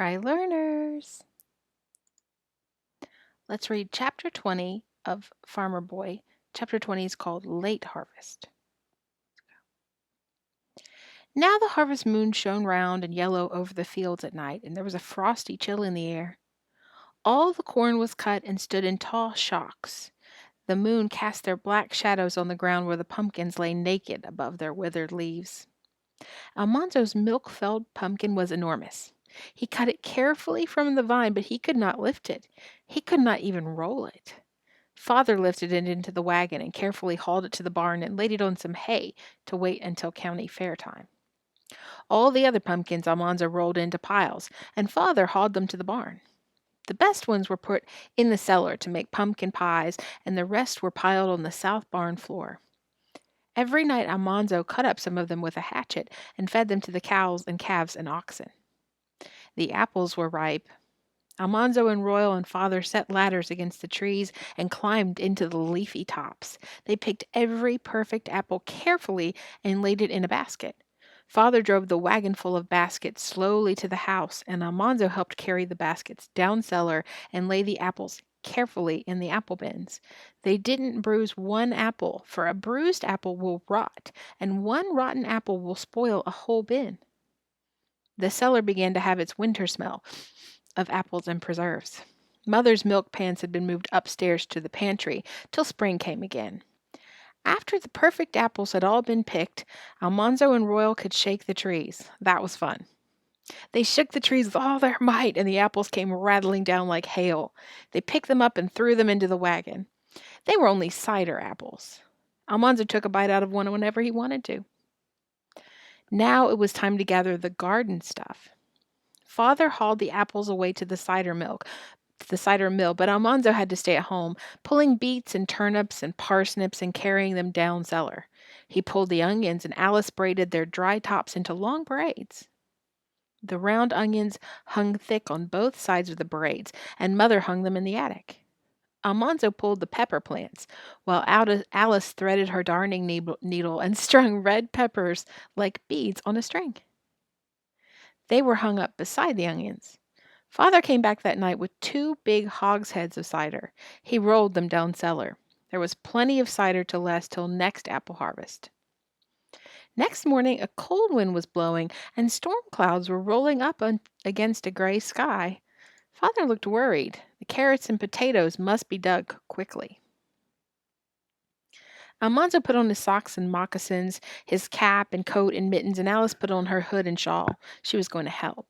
Right, learners. Let's read chapter 20 of Farmer Boy. Chapter 20 is called Late Harvest. Now the harvest moon shone round and yellow over the fields at night, and there was a frosty chill in the air. All the corn was cut and stood in tall shocks. The moon cast their black shadows on the ground where the pumpkins lay naked above their withered leaves. Almanzo's milk-filled pumpkin was enormous. He cut it carefully from the vine, but he could not lift it. He could not even roll it. Father lifted it into the wagon and carefully hauled it to the barn and laid it on some hay to wait until county fair time. All the other pumpkins Almanzo rolled into piles, and Father hauled them to the barn. The best ones were put in the cellar to make pumpkin pies, and the rest were piled on the south barn floor. Every night Almanzo cut up some of them with a hatchet and fed them to the cows and calves and oxen. The apples were ripe. Almanzo and Royal and Father set ladders against the trees and climbed into the leafy tops. They picked every perfect apple carefully and laid it in a basket. Father drove the wagon full of baskets slowly to the house, and Almanzo helped carry the baskets down cellar and lay the apples carefully in the apple bins. They didn't bruise one apple, for a bruised apple will rot, and one rotten apple will spoil a whole bin. The cellar began to have its winter smell of apples and preserves. Mother's milk pans had been moved upstairs to the pantry till spring came again. After the perfect apples had all been picked, Almanzo and Royal could shake the trees. That was fun. They shook the trees with all their might, and the apples came rattling down like hail. They picked them up and threw them into the wagon. They were only cider apples. Almanzo took a bite out of one whenever he wanted to. Now it was time to gather the garden stuff. Father hauled the apples away to the cider mill, but Almanzo had to stay at home, pulling beets and turnips and parsnips and carrying them down cellar. He pulled the onions, and Alice braided their dry tops into long braids. The round onions hung thick on both sides of the braids, and Mother hung them in the attic. Almanzo pulled the pepper plants, while Alice threaded her darning needle and strung red peppers like beads on a string. They were hung up beside the onions. Father came back that night with 2 big hogsheads of cider. He rolled them down cellar. There was plenty of cider to last till next apple harvest. Next morning a cold wind was blowing, and storm clouds were rolling up against a gray sky. Father looked worried. The carrots and potatoes must be dug quickly. Almanzo put on his socks and moccasins, his cap and coat and mittens, and Alice put on her hood and shawl. She was going to help.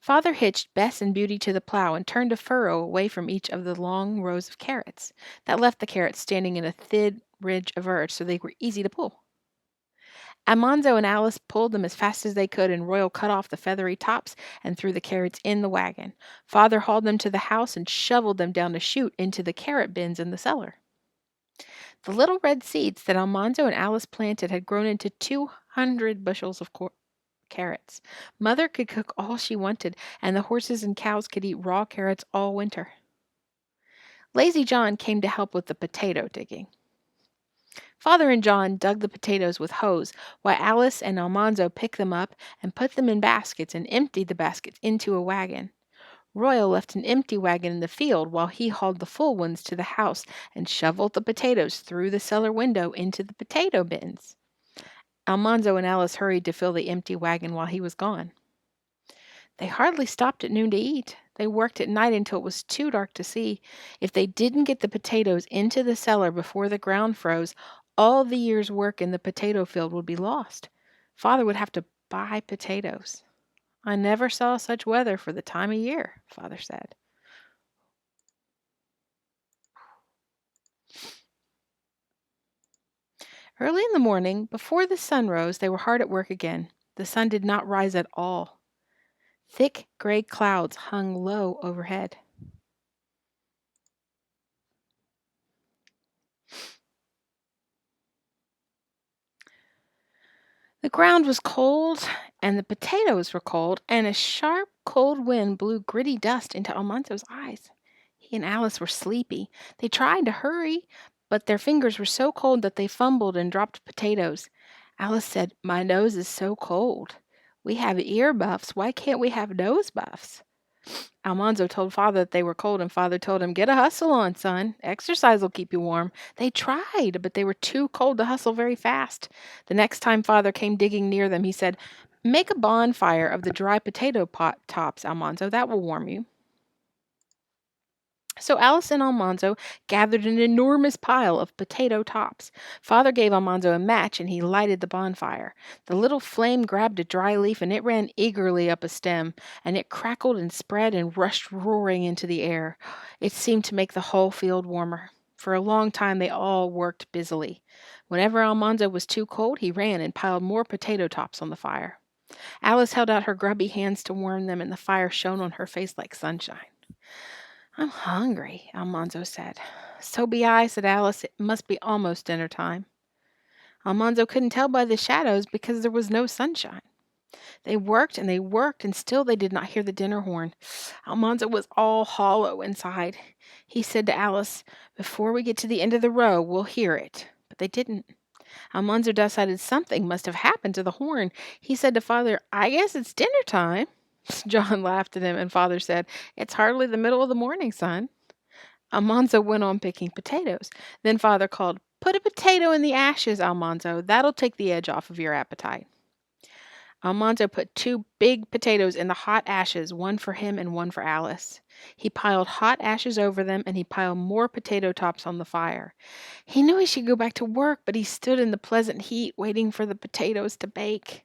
Father hitched Bess and Beauty to the plow and turned a furrow away from each of the long rows of carrots. That left the carrots standing in a thin ridge of earth, so they were easy to pull. Almanzo and Alice pulled them as fast as they could, and Royal cut off the feathery tops and threw the carrots in the wagon. Father hauled them to the house and shoveled them down a chute into the carrot bins in the cellar. The little red seeds that Almanzo and Alice planted had grown into 200 bushels of carrots. Mother could cook all she wanted, and the horses and cows could eat raw carrots all winter. Lazy John came to help with the potato digging. Father and John dug the potatoes with hoes, while Alice and Almanzo picked them up and put them in baskets and emptied the baskets into a wagon. Royal left an empty wagon in the field while he hauled the full ones to the house and shoveled the potatoes through the cellar window into the potato bins. Almanzo and Alice hurried to fill the empty wagon while he was gone. They hardly stopped at noon to eat. They worked at night until it was too dark to see. If they didn't get the potatoes into the cellar before the ground froze, all the year's work in the potato field would be lost. Father would have to buy potatoes. I never saw such weather for the time of year, Father said. Early in the morning, before the sun rose, they were hard at work again. The sun did not rise at all. Thick gray clouds hung low overhead. The ground was cold, and the potatoes were cold, and a sharp, cold wind blew gritty dust into Almanzo's eyes. He and Alice were sleepy. They tried to hurry, but their fingers were so cold that they fumbled and dropped potatoes. Alice said, "My nose is so cold." We have ear buffs. Why can't we have nose buffs? Almanzo told Father that they were cold, and Father told him, "Get a hustle on, son. Exercise will keep you warm." They tried, but they were too cold to hustle very fast. The next time Father came digging near them, he said, "Make a bonfire of the dry potato pot tops, Almanzo. That will warm you." So Alice and Almanzo gathered an enormous pile of potato tops. Father gave Almanzo a match and he lighted the bonfire. The little flame grabbed a dry leaf and it ran eagerly up a stem, and it crackled and spread and rushed roaring into the air. It seemed to make the whole field warmer. For a long time they all worked busily. Whenever Almanzo was too cold, he ran and piled more potato tops on the fire. Alice held out her grubby hands to warm them, and the fire shone on her face like sunshine. "I'm hungry," Almanzo said. "So be I," said Alice. "It must be almost dinner time." Almanzo couldn't tell by the shadows because there was no sunshine. They worked and they worked, and still they did not hear the dinner horn. Almanzo was all hollow inside. He said to Alice, "Before we get to the end of the row, we'll hear it." But they didn't. Almanzo decided something must have happened to the horn. He said to Father, "I guess it's dinner time." John laughed at him, and Father said, "It's hardly the middle of the morning, son." Almanzo went on picking potatoes. Then Father called, "Put a potato in the ashes, Almanzo. That'll take the edge off of your appetite." Almanzo put 2 big potatoes in the hot ashes, one for him and one for Alice. He piled hot ashes over them, and he piled more potato tops on the fire. He knew he should go back to work, but he stood in the pleasant heat, waiting for the potatoes to bake.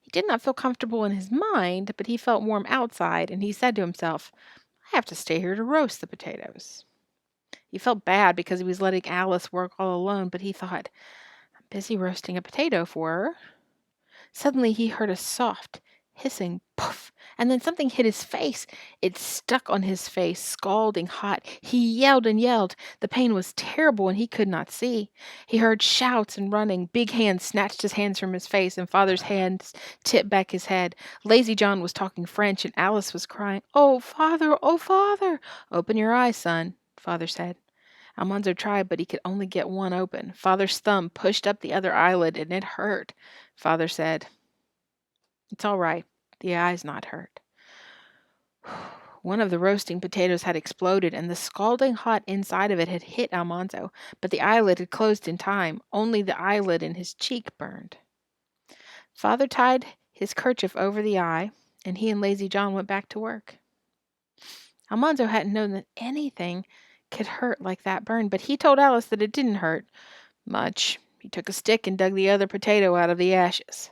He did not feel comfortable in his mind, but he felt warm outside, and he said to himself, "I have to stay here to roast the potatoes." He felt bad because he was letting Alice work all alone, but he thought, "I'm busy roasting a potato for her." Suddenly he heard a soft, hissing puff, and then something hit his face. It stuck on his face, scalding hot. He yelled and yelled. The pain was terrible, and he could not see. He heard shouts and running. Big hands snatched his hands from his face, and Father's hands tipped back his head. Lazy John was talking French, and Alice was crying, "Oh, Father! Oh, Father!" "Open your eyes, son," Father said. Almanzo tried, but he could only get one open. Father's thumb pushed up the other eyelid, and it hurt. Father said, "It's all right. The eye's not hurt." One of the roasting potatoes had exploded, and the scalding hot inside of it had hit Almanzo, but the eyelid had closed in time. Only the eyelid in his cheek burned. Father tied his kerchief over the eye, and he and Lazy John went back to work. Almanzo hadn't known that anything could hurt like that burn, but he told Alice that it didn't hurt much. He took a stick and dug the other potato out of the ashes.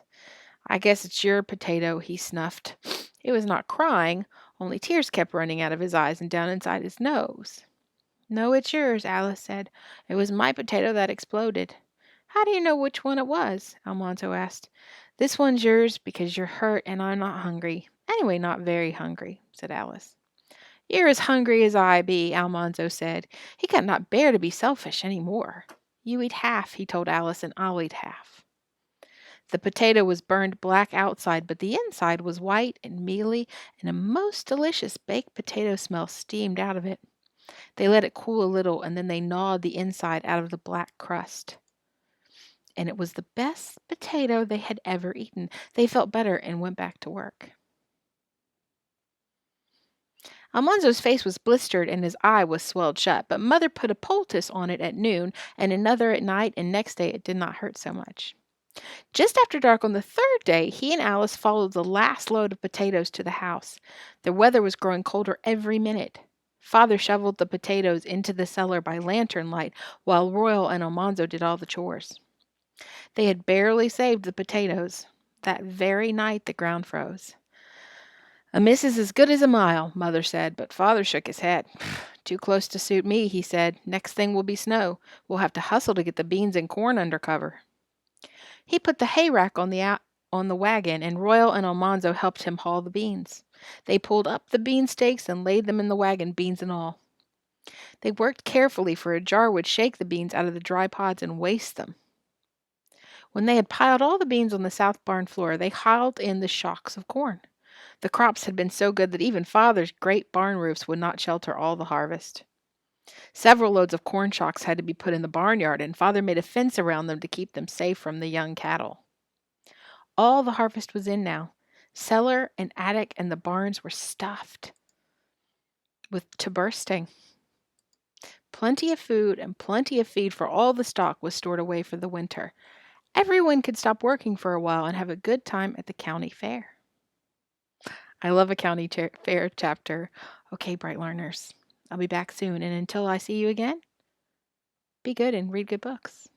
"I guess it's your potato," he snuffed. It was not crying, only tears kept running out of his eyes and down inside his nose. "No, it's yours," Alice said. "It was my potato that exploded." "How do you know which one it was?" Almanzo asked. "This one's yours because you're hurt and I'm not hungry. Anyway, not very hungry," said Alice. "You're as hungry as I be," Almanzo said. He could not bear to be selfish any more. "You eat half," he told Alice, "and I'll eat half." The potato was burned black outside, but the inside was white and mealy, and a most delicious baked potato smell steamed out of it. They let it cool a little, and then they gnawed the inside out of the black crust. And it was the best potato they had ever eaten. They felt better and went back to work. Almanzo's face was blistered and his eye was swelled shut, but Mother put a poultice on it at noon and another at night, and next day it did not hurt so much. Just after dark on the 3rd day, he and Alice followed the last load of potatoes to the house. The weather was growing colder every minute. Father shoveled the potatoes into the cellar by lantern light, while Royal and Almanzo did all the chores. They had barely saved the potatoes. That very night the ground froze. "A miss is as good as a mile," Mother said, but Father shook his head. "Too close to suit me," he said. "Next thing will be snow. We'll have to hustle to get the beans and corn under cover." He put the hay rack on the wagon, and Royal and Almanzo helped him haul the beans. They pulled up the bean stakes and laid them in the wagon, beans and all. They worked carefully, for a jar would shake the beans out of the dry pods and waste them. When they had piled all the beans on the south barn floor, they hauled in the shocks of corn. The crops had been so good that even Father's great barn roofs would not shelter all the harvest. Several loads of corn shocks had to be put in the barnyard, and Father made a fence around them to keep them safe from the young cattle. All the harvest was in now. Cellar and attic and the barns were stuffed to bursting. Plenty of food and plenty of feed for all the stock was stored away for the winter. Everyone could stop working for a while and have a good time at the county fair. I love a county fair chapter. Okay, bright learners, I'll be back soon, and until I see you again, be good and read good books.